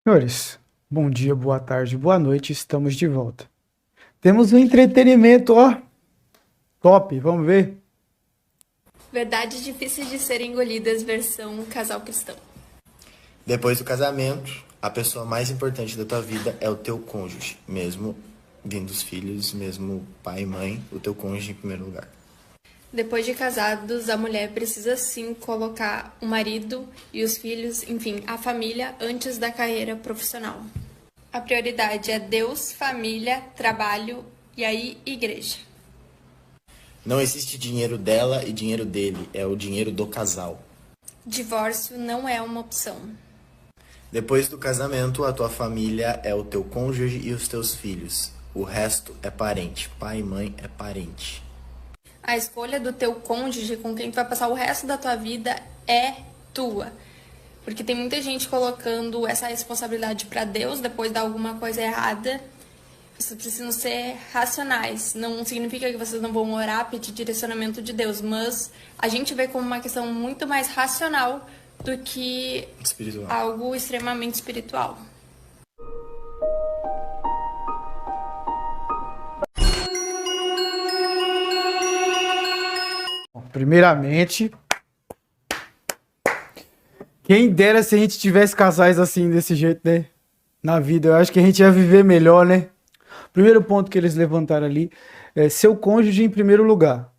Senhores, bom dia, boa tarde, boa noite, estamos de volta. Temos um entretenimento, ó, top, vamos ver? Verdades difíceis de serem engolidas, versão casal cristão. Depois do casamento, a pessoa mais importante da tua vida é o teu cônjuge, mesmo vindo dos filhos, mesmo pai e mãe, o teu cônjuge em primeiro lugar. Depois de casados, a mulher precisa sim colocar o marido e os filhos, enfim, a família, antes da carreira profissional. A prioridade é Deus, família, trabalho e aí igreja. Não existe dinheiro dela e dinheiro dele, é o dinheiro do casal. Divórcio não é uma opção. Depois do casamento, a tua família é o teu cônjuge e os teus filhos. O resto é parente. Pai e mãe é parente. A escolha do teu cônjuge com quem tu vai passar o resto da tua vida é tua. Porque tem muita gente colocando essa responsabilidade para Deus depois de alguma coisa errada. Vocês precisam ser racionais. Não significa que vocês não vão orar, pedir direcionamento de Deus, mas a gente vê como uma questão muito mais racional do que Espiritual. algo extremamente espiritual. Primeiramente, quem dera se a gente tivesse casais assim, desse jeito, né? Na vida, eu acho que a gente ia viver melhor, né? Primeiro ponto que eles levantaram ali é seu cônjuge em primeiro lugar,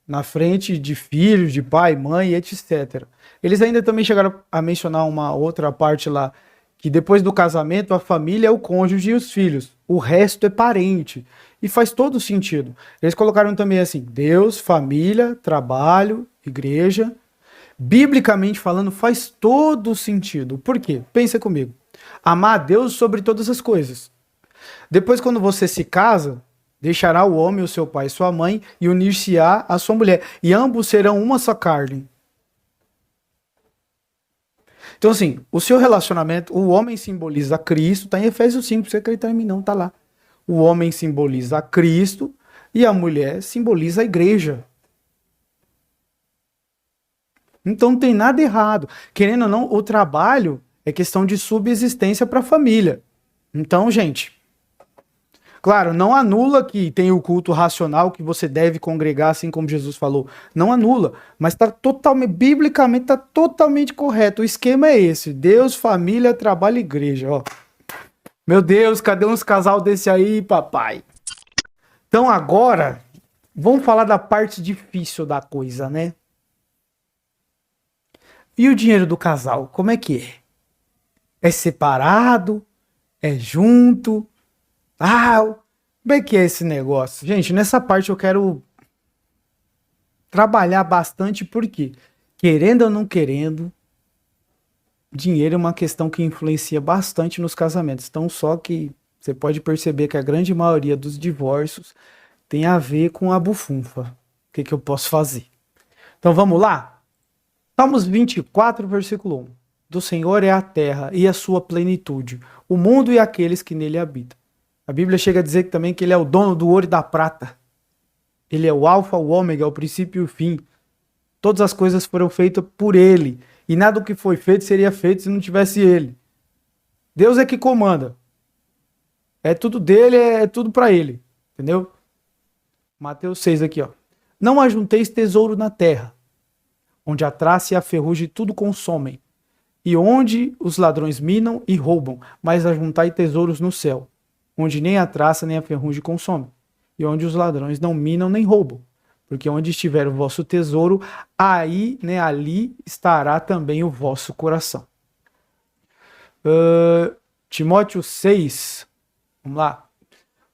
na frente de filhos, de pai, mãe, etc. Eles ainda também chegaram a mencionar uma outra parte lá, que depois do casamento a família é o cônjuge e os filhos, o resto é parente. E faz todo sentido. Eles colocaram também assim, Deus, família, trabalho, igreja. Biblicamente falando, faz todo sentido. Por quê? Pensa comigo. Amar a Deus sobre todas as coisas. Depois, quando você se casa, deixará o homem, o seu pai e sua mãe, e unir-se-á a sua mulher. E ambos serão uma só carne. Então, assim, o seu relacionamento, o homem simboliza Cristo, tá em Efésios 5, você acreditar em mim não, tá lá. O homem simboliza Cristo e a mulher simboliza a igreja. Então não tem nada errado. Querendo ou não, o trabalho é questão de subsistência para a família. Então, gente, claro, não anula que tem o culto racional que você deve congregar, assim como Jesus falou. Não anula, mas está totalmente, biblicamente está totalmente correto. O esquema é esse: Deus, família, trabalho, igreja. Ó. Meu Deus, cadê uns casal desse aí, papai? Então agora, vamos falar da parte difícil da coisa, né? E o dinheiro do casal, como é que é? É separado? É junto? Ah, como é que é esse negócio? Gente, nessa parte eu quero trabalhar bastante porque, querendo ou não querendo, dinheiro é uma questão que influencia bastante nos casamentos. Então, só que você pode perceber que a grande maioria dos divórcios tem a ver com a bufunfa. O que, que eu posso fazer? Então, vamos lá? Salmos 24, versículo 1. Do Senhor é a terra e a sua plenitude, o mundo e aqueles que nele habitam. A Bíblia chega a dizer também que ele é o dono do ouro e da prata. Ele é o alfa, o ômega, o princípio e o fim. Todas as coisas foram feitas por ele. E nada do que foi feito seria feito se não tivesse ele. Deus é que comanda. É tudo dele, é tudo para ele. Entendeu? Mateus 6 aqui, ó. Não ajunteis tesouro na terra, onde a traça e a ferrugem tudo consomem, e onde os ladrões minam e roubam, mas ajuntai tesouros no céu, onde nem a traça nem a ferrugem consomem, e onde os ladrões não minam nem roubam. Porque onde estiver o vosso tesouro, aí, né, ali estará também o vosso coração. Timóteo 6, vamos lá.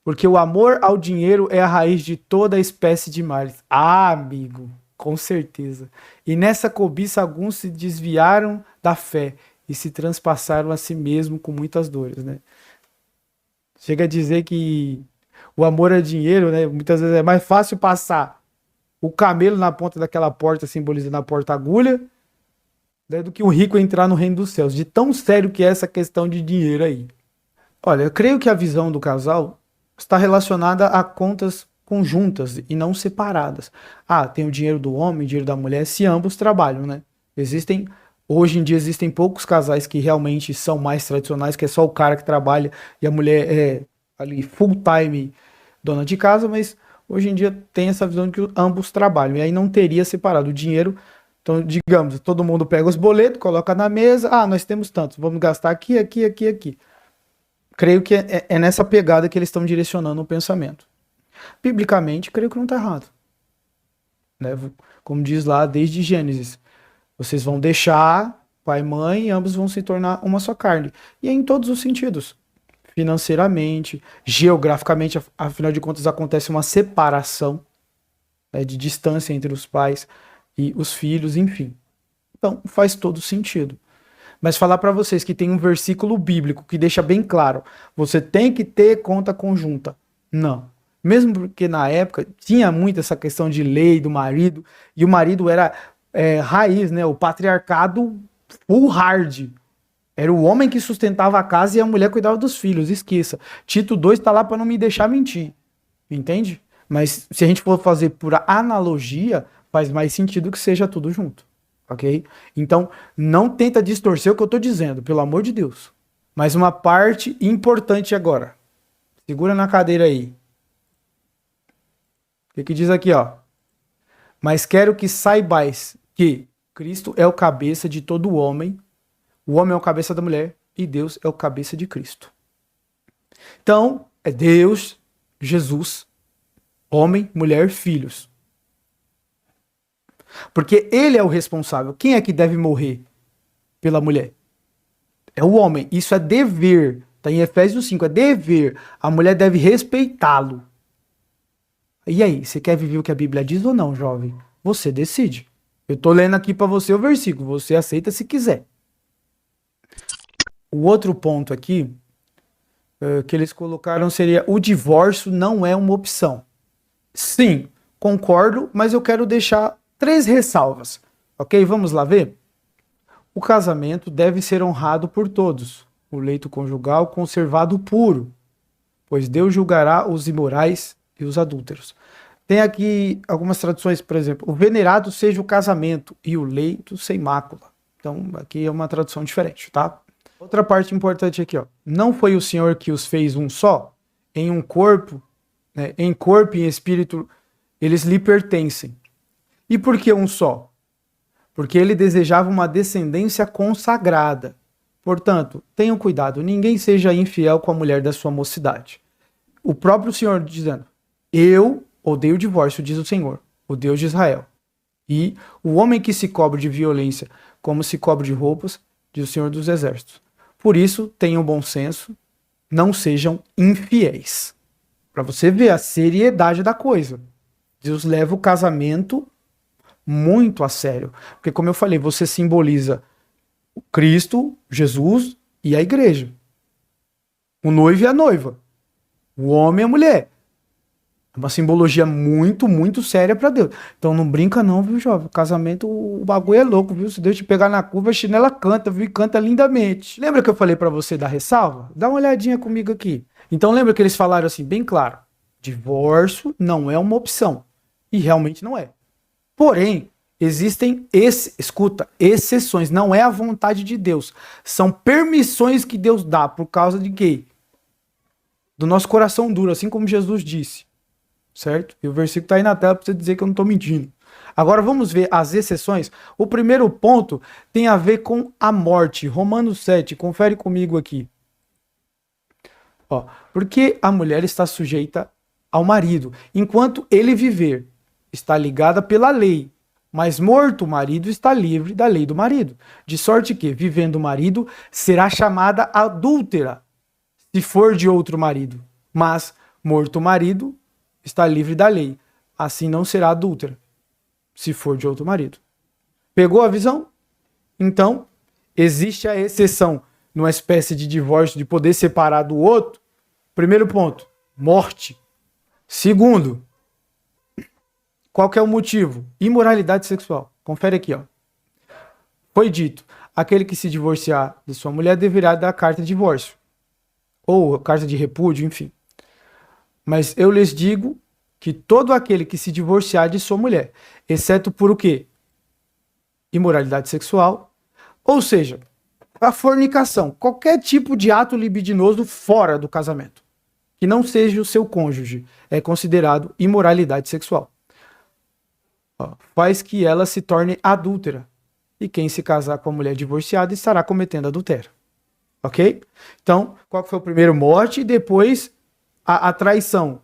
Porque o amor ao dinheiro é a raiz de toda espécie de males. Ah, amigo, com certeza. E nessa cobiça alguns se desviaram da fé e se transpassaram a si mesmo com muitas dores, né? Chega a dizer que o amor a dinheiro, né, muitas vezes é mais fácil passar o camelo na ponta daquela porta, simbolizando a porta-agulha, né, do que o rico entrar no reino dos céus. De tão sério que é essa questão de dinheiro aí. Olha, eu creio que a visão do casal está relacionada a contas conjuntas e não separadas. Ah, tem o dinheiro do homem, o dinheiro da mulher, se ambos trabalham, né? Existem Hoje em dia existem poucos casais que realmente são mais tradicionais, que é só o cara que trabalha e a mulher é ali full time dona de casa, mas hoje em dia tem essa visão de que ambos trabalham, e aí não teria separado o dinheiro. Então, digamos, todo mundo pega os boletos, coloca na mesa, nós temos tantos, vamos gastar aqui, aqui, aqui, aqui. Creio que é nessa pegada que eles estão direcionando o pensamento. Biblicamente, creio que não está errado. Né? Como diz lá desde Gênesis, vocês vão deixar pai e mãe e ambos vão se tornar uma só carne. E é em todos os sentidos. Financeiramente, geograficamente, afinal de contas acontece uma separação, né, de distância entre os pais e os filhos, enfim. Então faz todo sentido. Mas falar para vocês que tem um versículo bíblico que deixa bem claro, você tem que ter conta conjunta. Não. Mesmo porque na época tinha muito essa questão de lei do marido, e o marido era raiz, né? O patriarcado full hard. Era o homem que sustentava a casa e a mulher cuidava dos filhos, esqueça. Tito 2 tá lá para não me deixar mentir, entende? Mas se a gente for fazer por analogia, faz mais sentido que seja tudo junto, ok? Então, não tenta distorcer o que eu tô dizendo, pelo amor de Deus. Mas uma parte importante agora. Segura na cadeira aí. O que diz aqui, ó? Mas quero que saibais que Cristo é o cabeça de todo homem, o homem é o cabeça da mulher e Deus é o cabeça de Cristo. Então, é Deus, Jesus, homem, mulher, filhos. Porque ele é o responsável. Quem é que deve morrer pela mulher? É o homem. Isso é dever. Está em Efésios 5, é dever. A mulher deve respeitá-lo. E aí, você quer viver o que a Bíblia diz ou não, jovem? Você decide. Eu tô lendo aqui para você o versículo, você aceita se quiser. O outro ponto aqui que eles colocaram seria: o divórcio não é uma opção. Sim, concordo, mas eu quero deixar 3 ressalvas. Ok? Vamos lá ver? O casamento deve ser honrado por todos. O leito conjugal conservado puro, pois Deus julgará os imorais e os adúlteros. Tem aqui algumas traduções, por exemplo, o venerado seja o casamento e o leito sem mácula. Então, aqui é uma tradução diferente, tá? Outra parte importante aqui, ó. Não foi o Senhor que os fez um só? Em um corpo, né? Em corpo e em espírito, eles lhe pertencem. E por que um só? Porque ele desejava uma descendência consagrada. Portanto, tenham cuidado, ninguém seja infiel com a mulher da sua mocidade. O próprio Senhor dizendo: eu odeio o divórcio, diz o Senhor, o Deus de Israel. E o homem que se cobre de violência como se cobre de roupas, diz o Senhor dos Exércitos. Por isso, tenham bom senso, não sejam infiéis. Para você ver a seriedade da coisa. Deus leva o casamento muito a sério. Porque, como eu falei, você simboliza o Cristo, Jesus e a igreja. O noivo e a noiva. O homem e a mulher. É uma simbologia muito, muito séria para Deus. Então não brinca não, viu, jovem? O casamento, o bagulho é louco, viu? Se Deus te pegar na curva, a chinela canta, viu? E canta lindamente. Lembra que eu falei para você da ressalva? Dá uma olhadinha comigo aqui. Então lembra que eles falaram assim, bem claro. Divórcio não é uma opção. E realmente não é. Porém, existem, exceções. Não é a vontade de Deus. São permissões que Deus dá por causa de quê? Do nosso coração duro, assim como Jesus disse. Certo? E o versículo está aí na tela para você dizer que eu não estou mentindo. Agora vamos ver as exceções. O primeiro ponto tem a ver com a morte. Romanos 7, confere comigo aqui. Ó, porque a mulher está sujeita ao marido, enquanto ele viver, está ligada pela lei, mas morto o marido está livre da lei do marido. De sorte que, vivendo o marido, será chamada adúltera, se for de outro marido. Mas, morto o marido, está livre da lei. Assim não será adúltera, se for de outro marido. Pegou a visão? Então, existe a exceção numa espécie de divórcio, de poder separar do outro. Primeiro ponto, morte. Segundo, qual que é o motivo? Imoralidade sexual. Confere aqui, ó. Foi dito, aquele que se divorciar de sua mulher deverá dar carta de divórcio. Ou carta de repúdio, enfim. Mas eu lhes digo que todo aquele que se divorciar de sua mulher, exceto por o quê? Imoralidade sexual, Ou seja, a fornicação, qualquer tipo de ato libidinoso fora do casamento, que não seja o seu cônjuge, é considerado imoralidade sexual. Faz que ela se torne adúltera. E quem se casar com a mulher divorciada estará cometendo adultério. Ok? Então, qual foi o primeiro morte e depois a traição,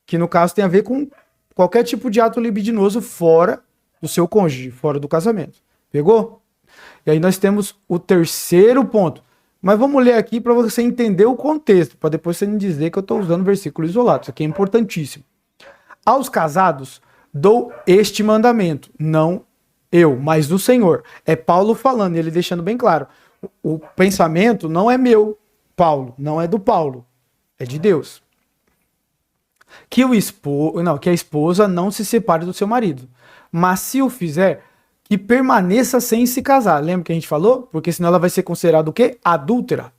que no caso tem a ver com qualquer tipo de ato libidinoso fora do seu cônjuge, fora do casamento. Pegou? E aí nós temos o terceiro ponto. Mas vamos ler aqui para você entender o contexto, para depois você não dizer que eu estou usando versículo isolado. Isso aqui é importantíssimo. Aos casados dou este mandamento, não eu, mas do Senhor. É Paulo falando, ele deixando bem claro. O pensamento não é meu, Paulo, não é do Paulo, é de Deus. Que a esposa não se separe do seu marido, mas se o fizer, que permaneça sem se casar. Lembra que a gente falou? Porque senão ela vai ser considerada o quê? Adúltera.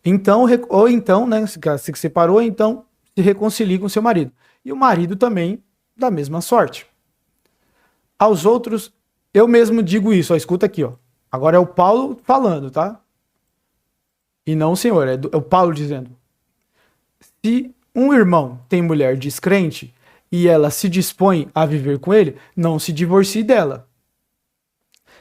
Então, ou então, né, se separou, então se reconcilie com seu marido. E o marido também da mesma sorte. Aos outros, eu mesmo digo isso, ó, escuta aqui, ó. Agora é o Paulo falando, tá? E não o Senhor, é o Paulo dizendo. Se um irmão tem mulher descrente e ela se dispõe a viver com ele, não se divorcie dela.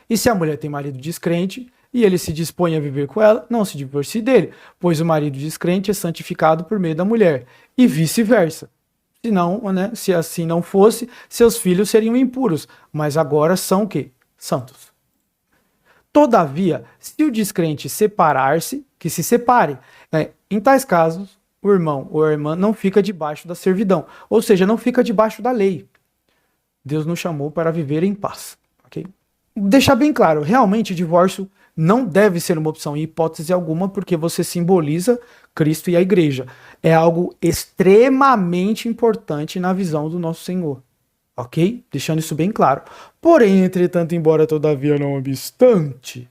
E se a mulher tem marido descrente e ele se dispõe a viver com ela, não se divorcie dele, pois o marido descrente é santificado por meio da mulher, e vice-versa. Se assim não fosse, seus filhos seriam impuros, mas agora são o quê? Santos. Todavia, se o descrente separar-se, que se separe. Em tais casos, o irmão ou a irmã não fica debaixo da servidão, ou seja, não fica debaixo da lei. Deus nos chamou para viver em paz. Okay? Deixar bem claro, realmente o divórcio não deve ser uma opção em hipótese alguma, porque você simboliza Cristo e a igreja. É algo extremamente importante na visão do nosso Senhor. Ok? Deixando isso bem claro. Porém, entretanto, embora todavia não obstante,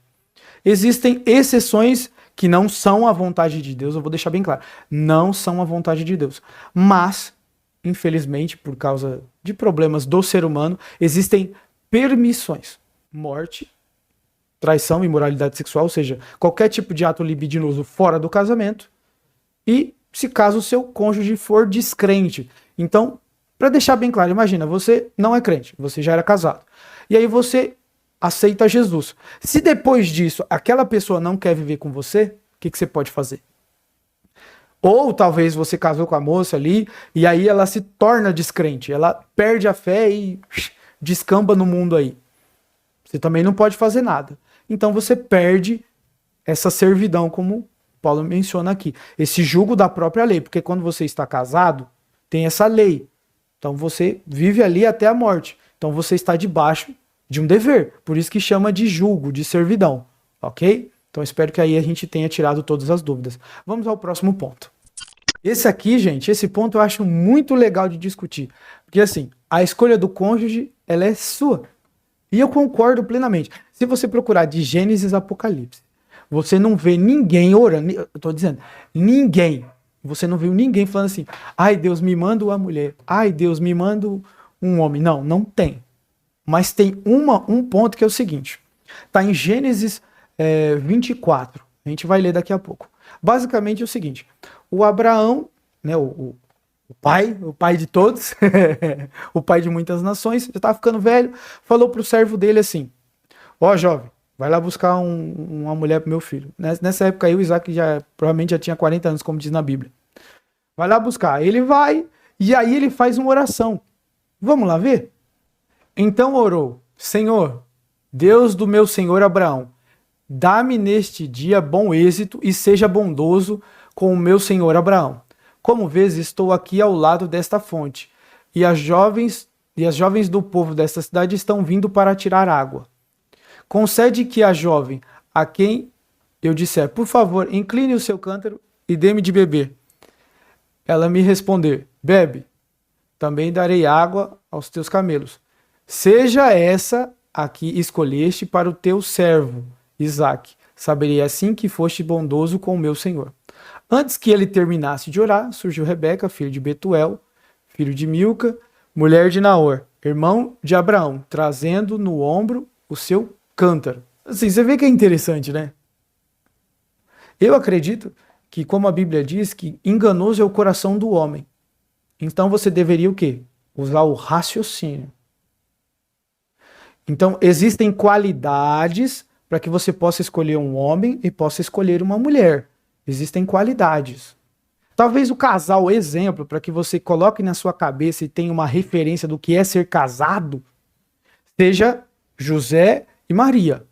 existem exceções que não são a vontade de Deus, eu vou deixar bem claro, não são a vontade de Deus. Mas, infelizmente, por causa de problemas do ser humano, existem permissões. Morte, traição, imoralidade sexual, ou seja, qualquer tipo de ato libidinoso fora do casamento, e se caso o seu cônjuge for descrente. Então, para deixar bem claro, imagina, você não é crente, você já era casado, e aí você aceita Jesus. Se depois disso aquela pessoa não quer viver com você, o que você pode fazer? Ou talvez você casou com a moça ali, e aí ela se torna descrente, ela perde a fé e descamba no mundo aí. Você também não pode fazer nada. Então você perde essa servidão, como Paulo menciona aqui. Esse jugo da própria lei, porque quando você está casado, tem essa lei. Então você vive ali até a morte. Então você está debaixo de um dever. Por isso que chama de jugo, de servidão. Ok? Então espero que aí a gente tenha tirado todas as dúvidas. Vamos ao próximo ponto. Esse aqui, gente, esse ponto eu acho muito legal de discutir. Porque assim, a escolha do cônjuge, ela é sua. E eu concordo plenamente. Se você procurar de Gênesis a Apocalipse, você não vê ninguém orando. Eu tô dizendo, ninguém. Você não viu ninguém falando assim, ai Deus, me manda uma mulher. Ai Deus, me manda um homem. Não, não tem. Mas tem um ponto que é o seguinte. Está em Gênesis 24. A gente vai ler daqui a pouco. Basicamente é o seguinte. O Abraão, né, o pai de todos, o pai de muitas nações, já estava ficando velho, falou para o servo dele assim, ó jovem, vai lá buscar uma mulher para meu filho. Nessa época aí o Isaac provavelmente já tinha 40 anos, como diz na Bíblia. Vai lá buscar. Ele vai, e aí ele faz uma oração. Vamos lá ver? Então orou, Senhor, Deus do meu senhor Abraão, dá-me neste dia bom êxito e seja bondoso com o meu senhor Abraão. Como vês, estou aqui ao lado desta fonte, e as jovens do povo desta cidade estão vindo para tirar água. Concede que a jovem, a quem eu disser, por favor, incline o seu cântaro e dê-me de beber. Ela me responder, bebe, também darei água aos teus camelos. Seja essa a que escolheste para o teu servo, Isaque. Saberei assim que foste bondoso com o meu senhor. Antes que ele terminasse de orar, surgiu Rebeca, filho de Betuel, filho de Milca, mulher de Naor, irmão de Abraão, trazendo no ombro o seu cântaro. Assim, você vê que é interessante, né? Eu acredito que, como a Bíblia diz, que enganoso é o coração do homem. Então você deveria o quê? Usar o raciocínio. Então existem qualidades para que você possa escolher um homem e possa escolher uma mulher. Existem qualidades. Talvez o casal exemplo, para que você coloque na sua cabeça e tenha uma referência do que é ser casado, seja José e Maria.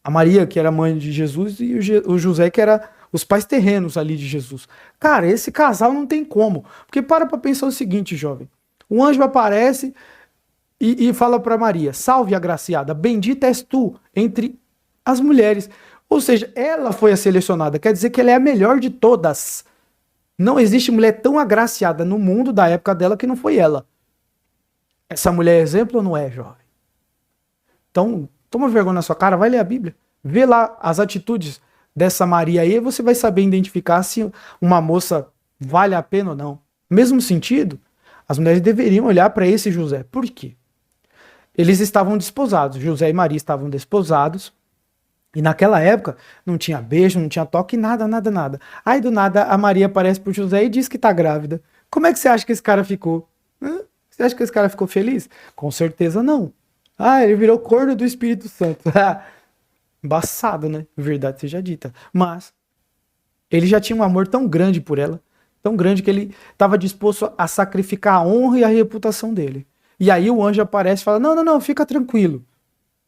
A Maria, que era mãe de Jesus, e o José, que era os pais terrenos ali de Jesus. Cara, esse casal não tem como. Porque para pensar o seguinte, jovem. O anjo aparece e fala para Maria, salve agraciada, bendita és tu entre as mulheres. Ou seja, ela foi a selecionada. Quer dizer que ela é a melhor de todas. Não existe mulher tão agraciada no mundo da época dela que não foi ela. Essa mulher é exemplo ou não é, jovem? Então, toma vergonha na sua cara, vai ler a Bíblia. Vê lá as atitudes dessa Maria aí e você vai saber identificar se uma moça vale a pena ou não. Mesmo sentido, as mulheres deveriam olhar para esse José. Por quê? Eles estavam desposados. José e Maria estavam desposados. E naquela época não tinha beijo, não tinha toque, nada, nada, nada. Aí do nada a Maria aparece pro José e diz que tá grávida. Como é que você acha que esse cara ficou? Você acha que esse cara ficou feliz? Com certeza não. Ah, ele virou corno do Espírito Santo. Embaçado, né? Verdade seja dita. Mas ele já tinha um amor tão grande por ela, tão grande que ele estava disposto a sacrificar a honra e a reputação dele. E aí o anjo aparece e fala, não, não, não, fica tranquilo.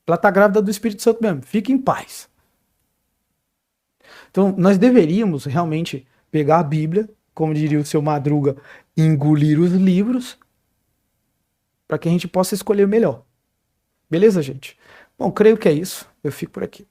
Ela está grávida do Espírito Santo mesmo. Fique em paz. Então, nós deveríamos realmente pegar a Bíblia, como diria o seu Madruga, engolir os livros, para que a gente possa escolher o melhor. Beleza, gente? Bom, creio que é isso. Eu fico por aqui.